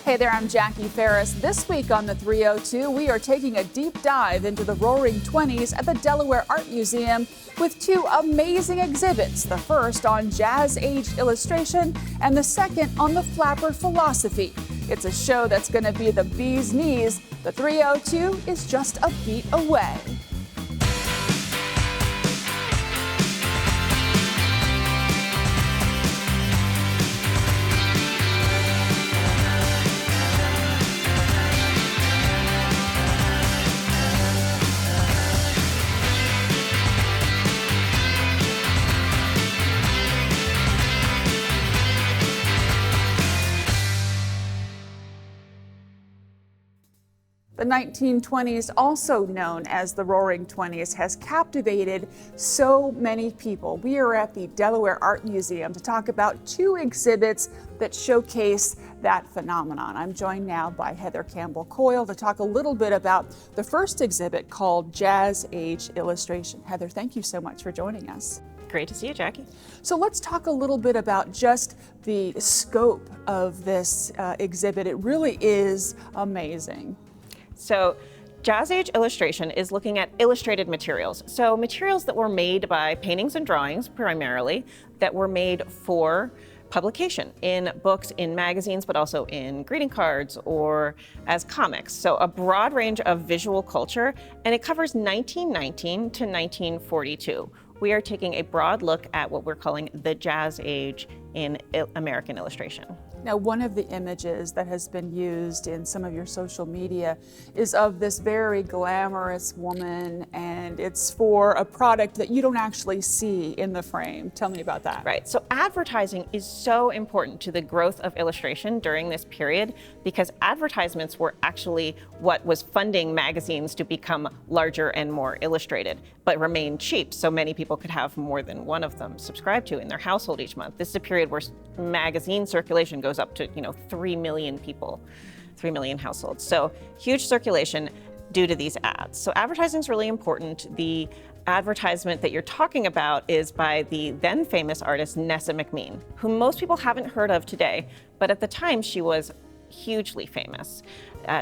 Hey there, I'm Jackie Ferris. This week on the 302, we are taking a deep dive into the Roaring 20s at the Delaware Art Museum with two amazing exhibits. The first on Jazz Age illustration and the second on the flapper philosophy. It's a show that's going to be the bee's knees. The 302 is just a beat away. The 1920s, also known as the Roaring 20s, has captivated so many people. We are at the Delaware Art Museum to talk about two exhibits that showcase that phenomenon. I'm joined now by Heather Campbell-Coyle to talk a little bit about the first exhibit called Jazz Age Illustration. Heather, thank you so much for joining us. Great to see you, Jackie. So let's talk a little bit about just the scope of this exhibit. It really is amazing. So Jazz Age illustration is looking at illustrated materials. So materials that were made by paintings and drawings primarily, that were made for publication in books, in magazines, but also in greeting cards or as comics. So a broad range of visual culture, and it covers 1919 to 1942. We are taking a broad look at what we're calling the Jazz Age in American illustration. Now, one of the images that has been used in some of your social media is of this very glamorous woman, and it's for a product that you don't actually see in the frame. Tell me about that. Right, so advertising is so important to the growth of illustration during this period because advertisements were actually what was funding magazines to become larger and more illustrated, but remain cheap so many people could have more than one of them subscribed to in their household each month. This is a period where magazine circulation goes up to 3 million people, 3 million households. So huge circulation due to these ads. So advertising is really important. The advertisement that you're talking about is by the then famous artist Nessa McMean, who most people haven't heard of today, but at the time she was hugely famous.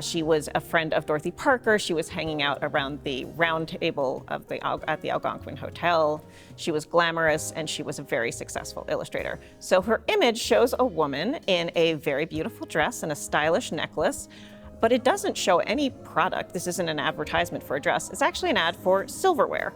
She was a friend of Dorothy Parker. She was hanging out around the round table at the Algonquin Hotel. She was glamorous and she was a very successful illustrator. So her image shows a woman in a very beautiful dress and a stylish necklace, but it doesn't show any product. This isn't an advertisement for a dress. It's actually an ad for silverware.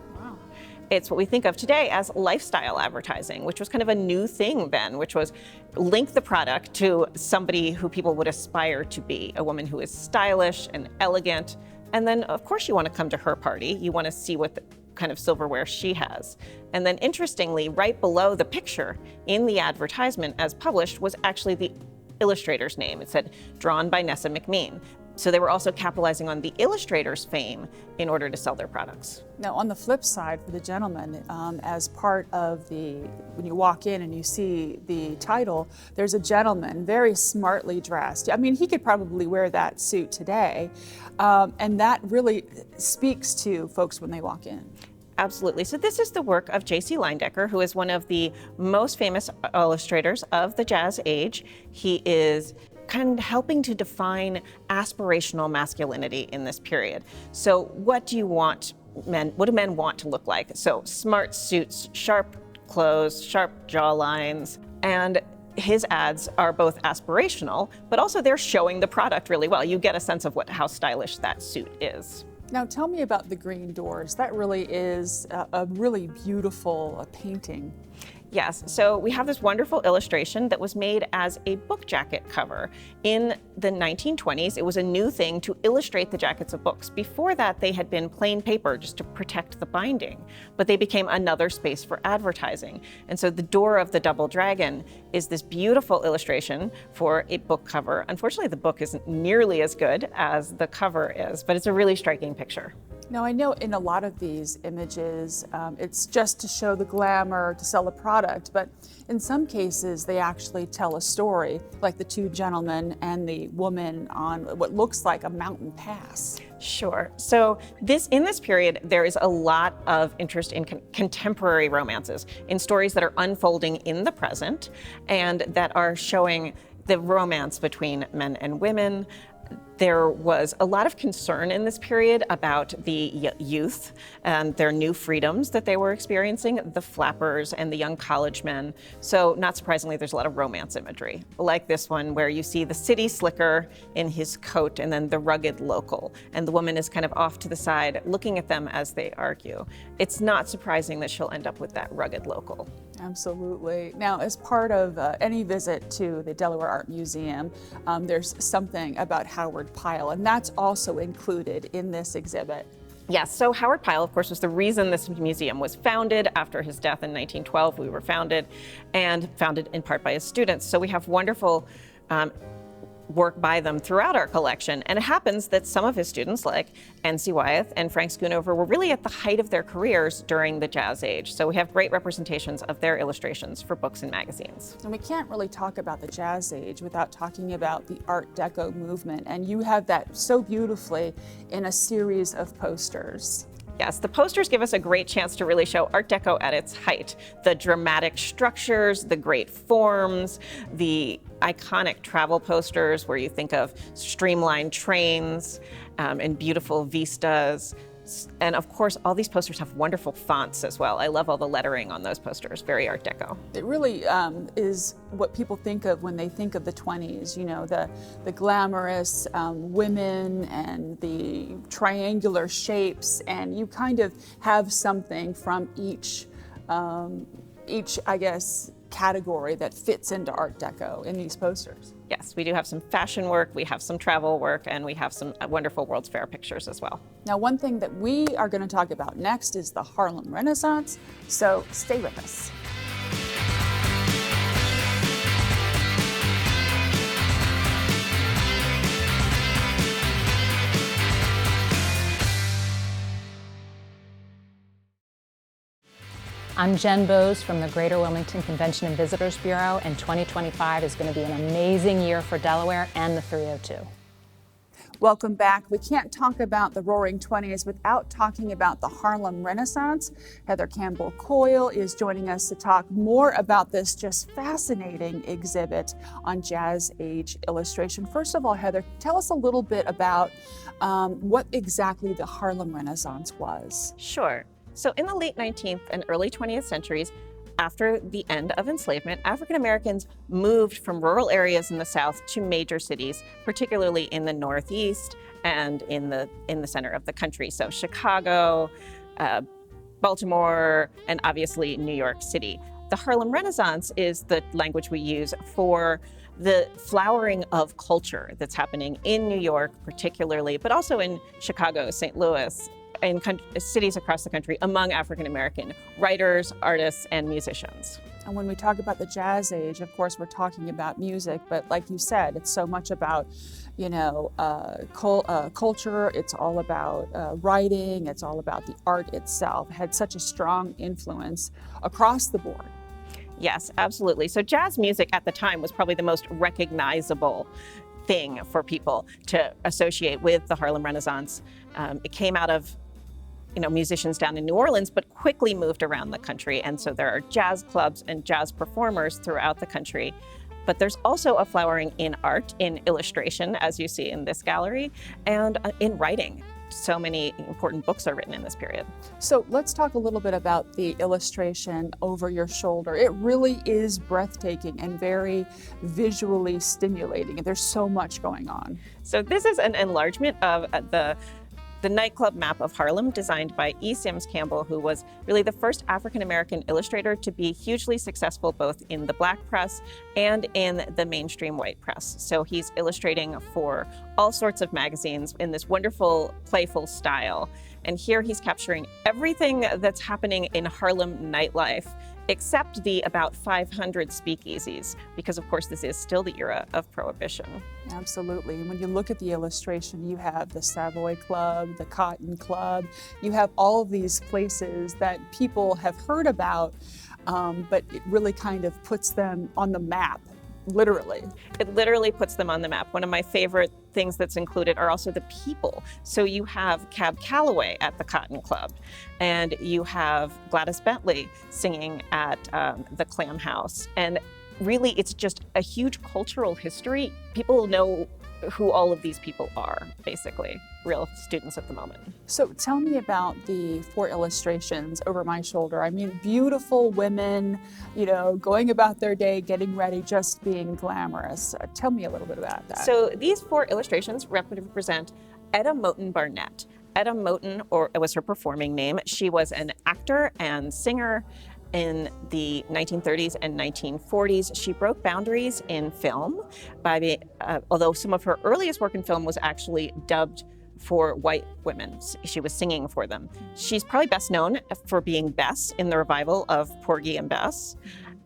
It's what we think of today as lifestyle advertising, which was kind of a new thing then, which was link the product to somebody who people would aspire to be, a woman who is stylish and elegant. And then, of course, you want to come to her party. You want to see what kind of silverware she has. And then, interestingly, right below the picture in the advertisement as published was actually the illustrator's name. It said, drawn by Nessa McMean. So they were also capitalizing on the illustrator's fame in order to sell their products. Now, on the flip side, for the gentleman, as part of when you walk in and you see the title, there's a gentleman very smartly dressed. I mean, he could probably wear that suit today, and that really speaks to folks when they walk in. Absolutely. So this is the work of J.C. Leyendecker, who is one of the most famous illustrators of the Jazz Age. He is kind of helping to define aspirational masculinity in this period. So what do men want to look like? So smart suits, sharp clothes, sharp jawlines, and his ads are both aspirational, but also they're showing the product really well. You get a sense of how stylish that suit is. Now tell me about the green doors. That really is a really beautiful painting. Yes, so we have this wonderful illustration that was made as a book jacket cover. In the 1920s, it was a new thing to illustrate the jackets of books. Before that, they had been plain paper just to protect the binding, but they became another space for advertising. And so the door of the double dragon is this beautiful illustration for a book cover. Unfortunately, the book isn't nearly as good as the cover is, but it's a really striking picture. Now, I know in a lot of these images, it's just to show the glamour, to sell the product, but in some cases, they actually tell a story, like the two gentlemen and the woman on what looks like a mountain pass. Sure. So in this period, there is a lot of interest in contemporary romances, in stories that are unfolding in the present and that are showing the romance between men and women. There was a lot of concern in this period about the youth and their new freedoms that they were experiencing, the flappers and the young college men. So not surprisingly, there's a lot of romance imagery, like this one where you see the city slicker in his coat and then the rugged local. And the woman is kind of off to the side looking at them as they argue. It's not surprising that she'll end up with that rugged local. Absolutely. Now, as part of any visit to the Delaware Art Museum, there's something about Howard Pyle, and that's also included in this exhibit. Yes, so Howard Pyle, of course, was the reason this museum was founded. After his death in 1912, we were founded, and founded in part by his students. So we have wonderful work by them throughout our collection. And it happens that some of his students, like N.C. Wyeth and Frank Schoonover, were really at the height of their careers during the Jazz Age. So we have great representations of their illustrations for books and magazines. And we can't really talk about the Jazz Age without talking about the Art Deco movement. And you have that so beautifully in a series of posters. Yes, the posters give us a great chance to really show Art Deco at its height. The dramatic structures, the great forms, the iconic travel posters where you think of streamlined trains and beautiful vistas. And of course, all these posters have wonderful fonts as well. I love all the lettering on those posters, very Art Deco. It really is what people think of when they think of the 20s, you know, the glamorous women and the triangular shapes, and you kind of have something from each, I guess, category that fits into Art Deco in these posters. Yes, we do have some fashion work, we have some travel work, and we have some wonderful World's Fair pictures as well. Now, one thing that we are going to talk about next is the Harlem Renaissance, so stay with us. I'm Jen Bose from the Greater Wilmington Convention and Visitors Bureau, and 2025 is going to be an amazing year for Delaware and the 302. Welcome back. We can't talk about the Roaring 20s without talking about the Harlem Renaissance. Heather Campbell Coyle is joining us to talk more about this just fascinating exhibit on Jazz Age illustration. First of all, Heather, tell us a little bit about what exactly the Harlem Renaissance was. Sure. So in the late 19th and early 20th centuries, after the end of enslavement, African Americans moved from rural areas in the South to major cities, particularly in the Northeast and in the center of the country. So Chicago, Baltimore, and obviously New York City. The Harlem Renaissance is the language we use for the flowering of culture that's happening in New York particularly, but also in Chicago, St. Louis, in cities across the country among African American writers, artists, and musicians. And when we talk about the Jazz Age, of course, we're talking about music, but like you said, it's so much about, you know, culture. It's all about writing. It's all about the art itself. It had such a strong influence across the board. Yes, absolutely. So jazz music at the time was probably the most recognizable thing for people to associate with the Harlem Renaissance. It came out of musicians down in New Orleans, but quickly moved around the country. And so there are jazz clubs and jazz performers throughout the country. But there's also a flowering in art, in illustration, as you see in this gallery, and in writing. So many important books are written in this period. So let's talk a little bit about the illustration over your shoulder. It really is breathtaking and very visually stimulating. There's so much going on. So this is an enlargement of the nightclub map of Harlem, designed by E. Sims Campbell, who was really the first African-American illustrator to be hugely successful both in the black press and in the mainstream white press. So he's illustrating for all sorts of magazines in this wonderful, playful style. And here he's capturing everything that's happening in Harlem nightlife, except the about 500 speakeasies, because of course this is still the era of Prohibition. Absolutely. And when you look at the illustration, you have the Savoy Club, the Cotton Club, you have all of these places that people have heard about, but it really kind of puts them on the map. Literally. It literally puts them on the map. One of my favorite things that's included are also the people. So you have Cab Calloway at the Cotton Club, and you have Gladys Bentley singing at the Clam House. And really, it's just a huge cultural history. People know who all of these people are, basically, real students at the moment. So tell me about the 4 illustrations over my shoulder. I mean, beautiful women, going about their day, getting ready, just being glamorous. Tell me a little bit about that. So these 4 illustrations represent Etta Moten Barnett. Etta Moten, or it was her performing name, she was an actor and singer in the 1930s and 1940s. She broke boundaries in film although some of her earliest work in film was actually dubbed for white women. She was singing for them. She's probably best known for being Bess in the revival of Porgy and Bess.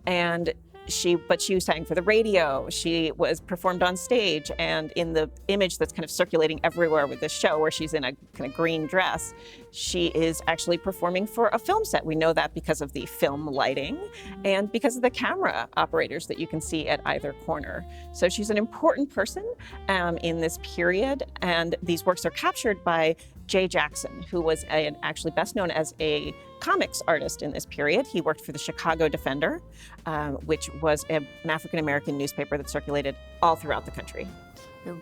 But she sang for the radio. She was performed on stage, and in the image that's kind of circulating everywhere with this show, where she's in a kind of green dress, she is actually performing for a film set. We know that because of the film lighting and because of the camera operators that you can see at either corner. So she's an important person in this period, and these works are captured by Jay Jackson, who was actually best known as a comics artist in this period. He worked for the Chicago Defender, which was an African-American newspaper that circulated all throughout the country.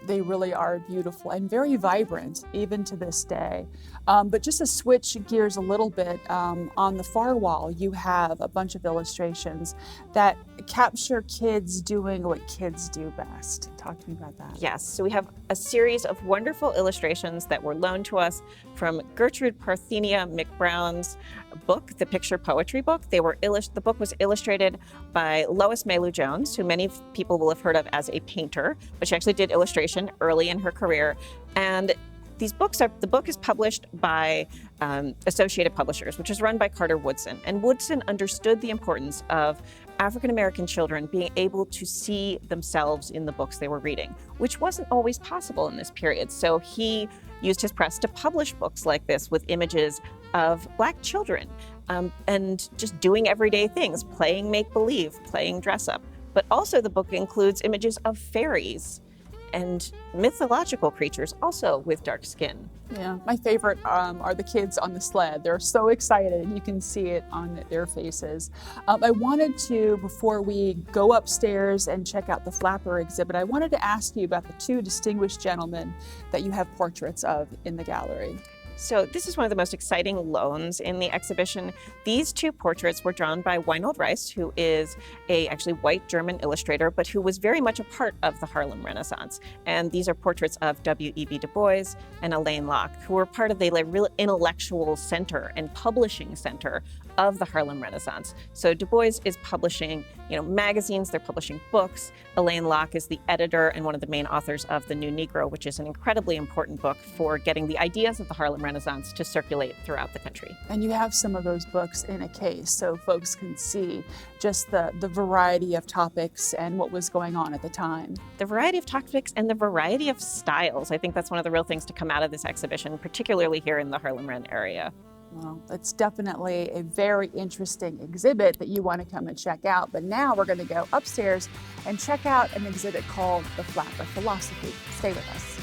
They really are beautiful and very vibrant, even to this day. But just to switch gears a little bit, on the far wall, you have a bunch of illustrations that capture kids doing what kids do best. Talk to me about that. Yes, so we have a series of wonderful illustrations that were loaned to us from Gertrude Parthenia McBrown's book, the Picture Poetry book. The book was illustrated by Lois Mailou Jones, who many people will have heard of as a painter, but she actually did illustration early in her career. And the book is published by Associated Publishers, which is run by Carter Woodson. And Woodson understood the importance of African-American children being able to see themselves in the books they were reading, which wasn't always possible in this period. So he used his press to publish books like this with images of Black children and just doing everyday things, playing make-believe, playing dress-up. But also the book includes images of fairies and mythological creatures, also with dark skin. Yeah, my favorite are the kids on the sled. They're so excited, and you can see it on their faces. I wanted to, before we go upstairs and check out the Flapper exhibit, I wanted to ask you about the 2 distinguished gentlemen that you have portraits of in the gallery. So this is one of the most exciting loans in the exhibition. These 2 portraits were drawn by Weinhold Rice, who is a actually white German illustrator, but who was very much a part of the Harlem Renaissance. And these are portraits of W.E.B. Du Bois and Alain Locke, who were part of the real intellectual center and publishing center of the Harlem Renaissance. So Du Bois is publishing, magazines, they're publishing books. Alain Locke is the editor and one of the main authors of The New Negro, which is an incredibly important book for getting the ideas of the Harlem Renaissance to circulate throughout the country. And you have some of those books in a case so folks can see just the variety of topics and what was going on at the time. The variety of topics and the variety of styles. I think that's one of the real things to come out of this exhibition, particularly here in the Harlem Ren area. Well, it's definitely a very interesting exhibit that you want to come and check out. But now we're going to go upstairs and check out an exhibit called The Flapper Philosophy. Stay with us.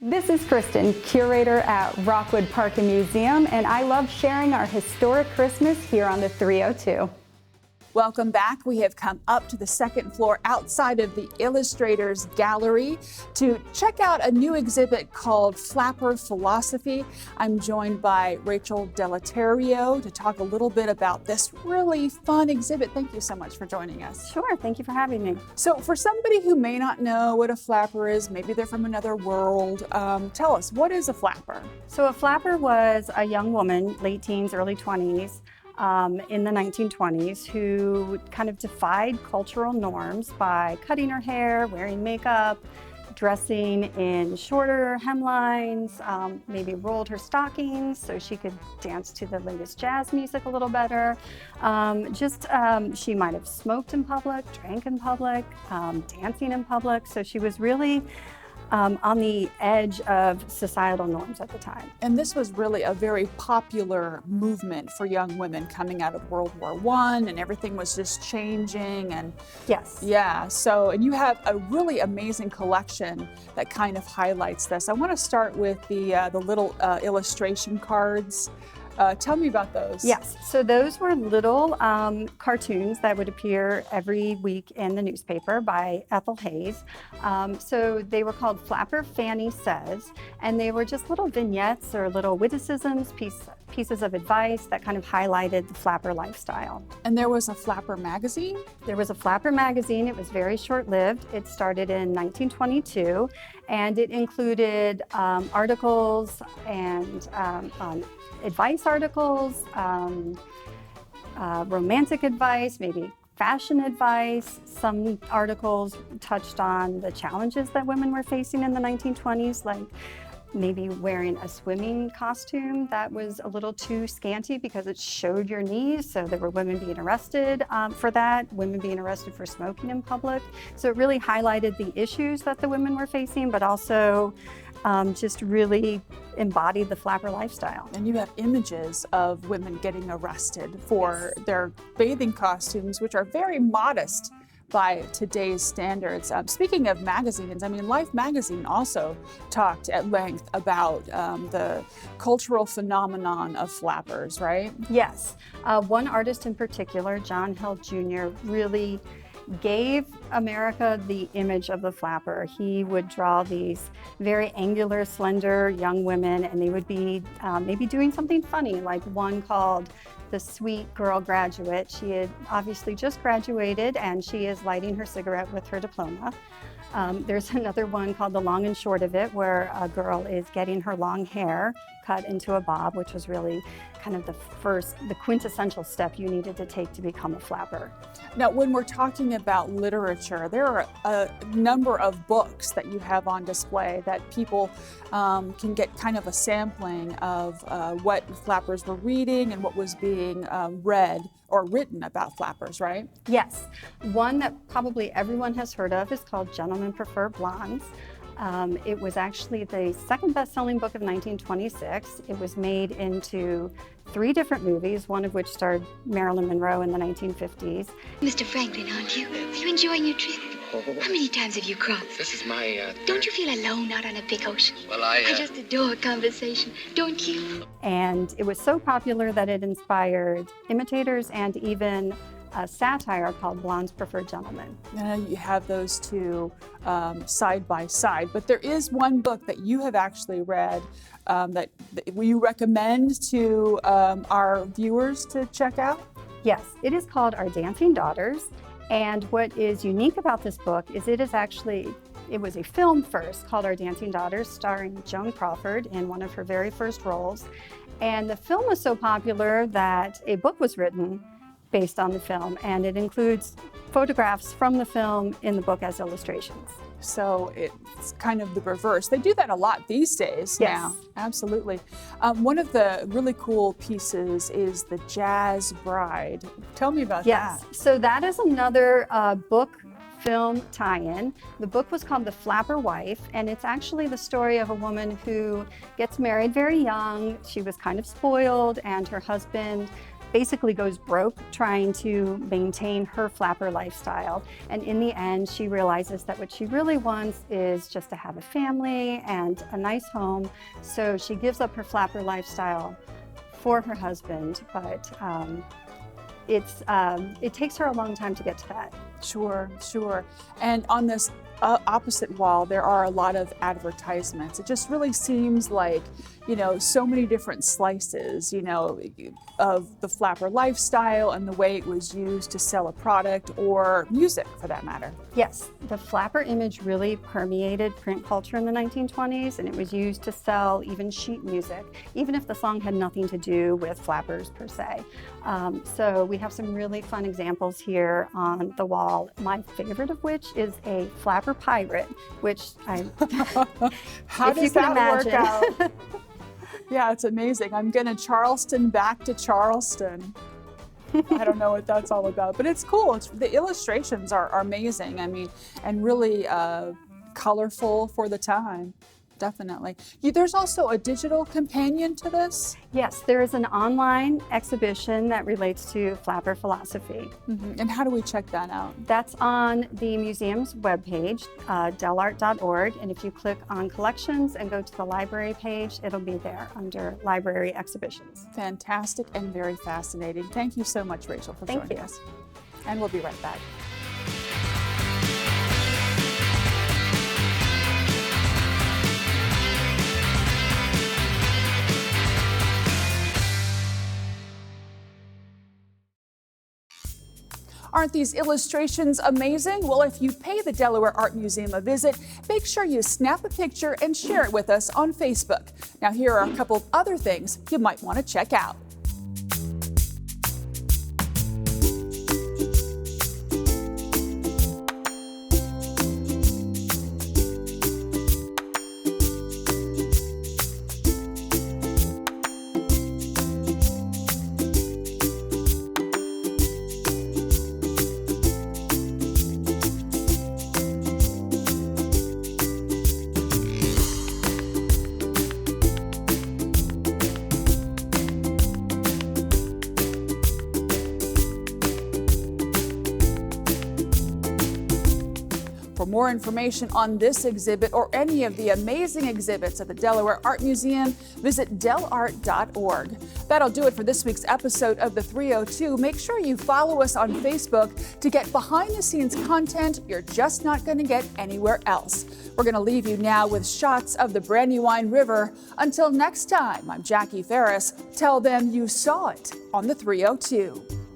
This is Kristen, curator at Rockwood Park and Museum, and I love sharing our historic Christmas here on the 302. Welcome back. We have come up to the 2nd floor outside of the Illustrators Gallery to check out a new exhibit called Flapper Philosophy. I'm joined by Rachel Delaterio to talk a little bit about this really fun exhibit. Thank you so much for joining us. Sure, thank you for having me. So for somebody who may not know what a flapper is, maybe they're from another world, tell us, what is a flapper? So a flapper was a young woman, late teens, early 20s, in the 1920s, who kind of defied cultural norms by cutting her hair, wearing makeup, dressing in shorter hemlines, maybe rolled her stockings so she could dance to the latest jazz music a little better. She might have smoked in public, drank in public, dancing in public. So she was really on the edge of societal norms at the time. And this was really a very popular movement for young women coming out of World War I, and everything was just changing. And Yes. yeah, so, and you have a really amazing collection that kind of highlights this. I want to start with the little illustration cards. Tell me about those. Yes, so those were little cartoons that would appear every week in the newspaper by Ethel Hayes. So they were called Flapper Fanny Says, and they were just little vignettes or little witticisms, pieces of advice that kind of highlighted the flapper lifestyle. And there was a Flapper magazine? There was a Flapper magazine. It was very short-lived. It started in 1922, and it included articles and advice articles, romantic advice, maybe fashion advice. Some articles touched on the challenges that women were facing in the 1920s, like maybe wearing a swimming costume that was a little too scanty because it showed your knees. So there were women being arrested for that, women being arrested for smoking in public. So it really highlighted the issues that the women were facing, but also just really embodied the flapper lifestyle. And you have images of women getting arrested for their bathing costumes, which are very modest by today's standards. Speaking of magazines, I mean, Life magazine also talked at length about the cultural phenomenon of flappers, right? Yes. One artist in particular, John Hill Jr., really gave America the image of the flapper. He would draw these very angular, slender young women, and they would be maybe doing something funny, like one called The Sweet Girl Graduate. She had obviously just graduated, and she is lighting her cigarette with her diploma. There's another one called The Long and Short of It, where a girl is getting her long hair cut into a bob, which was really kind of the quintessential step you needed to take to become a flapper. Now, when we're talking about literature, there are a number of books that you have on display that people can get kind of a sampling of what flappers were reading and what was being read or written about flappers, right? Yes. One that probably everyone has heard of is called Gentlemen Prefer Blondes. It was actually the second best-selling book of 1926. It was made into 3 different movies, one of which starred Marilyn Monroe in the 1950s. Mr. Franklin, aren't you? Are you enjoying your trip? Oh. How many times have you crossed? This is my Don't you feel alone out on a big ocean? Well, I just adore conversation, don't you? And it was so popular that it inspired imitators and even a satire called Blondes Prefer Gentlemen. You have those two side by side, but there is one book that you have actually read that you recommend to our viewers to check out? Yes, it is called Our Dancing Daughters. And what is unique about this book is it was a film first called Our Dancing Daughters, starring Joan Crawford in one of her very first roles. And the film was so popular that a book was written based on the film, and it includes photographs from the film in the book as illustrations. So it's kind of the reverse. They do that a lot these days now. Absolutely. One of the really cool pieces is The Jazz Bride. Tell me about that. Yes, so that is another book film tie-in. The book was called The Flapper Wife, and it's actually the story of a woman who gets married very young. She was kind of spoiled, and her husband basically goes broke trying to maintain her flapper lifestyle. And in the end, she realizes that what she really wants is just to have a family and a nice home. So she gives up her flapper lifestyle for her husband, but it takes her a long time to get to that. Sure. And on this opposite wall, there are a lot of advertisements. It just really seems like, so many different slices, of the flapper lifestyle and the way it was used to sell a product or music for that matter. Yes, the flapper image really permeated print culture in the 1920s, and it was used to sell even sheet music, even if the song had nothing to do with flappers per se. So we have some really fun examples here on the wall, my favorite of which is a flapper pirate, which How does that work out? Yeah, it's amazing. I'm gonna Charleston back to Charleston. I don't know what that's all about, but it's cool. The illustrations are amazing. I mean, and really colorful for the time. Definitely. There's also a digital companion to this? Yes, there is an online exhibition that relates to flapper philosophy. And how do we check that out? That's on the museum's webpage, delart.org, and if you click on collections and go to the library page, it'll be there under library exhibitions. Fantastic and very fascinating. Thank you so much, Rachel, for Thank joining you. us. And we'll be right back. Aren't these illustrations amazing? Well, if you pay the Delaware Art Museum a visit, make sure you snap a picture and share it with us on Facebook. Now, here are a couple of other things you might want to check out. For more information on this exhibit or any of the amazing exhibits at the Delaware Art Museum, visit delart.org. That'll do it for this week's episode of The 302. Make sure you follow us on Facebook to get behind-the-scenes content you're just not going to get anywhere else. We're going to leave you now with shots of the Brandywine River. Until next time, I'm Jackie Ferris. Tell them you saw it on The 302.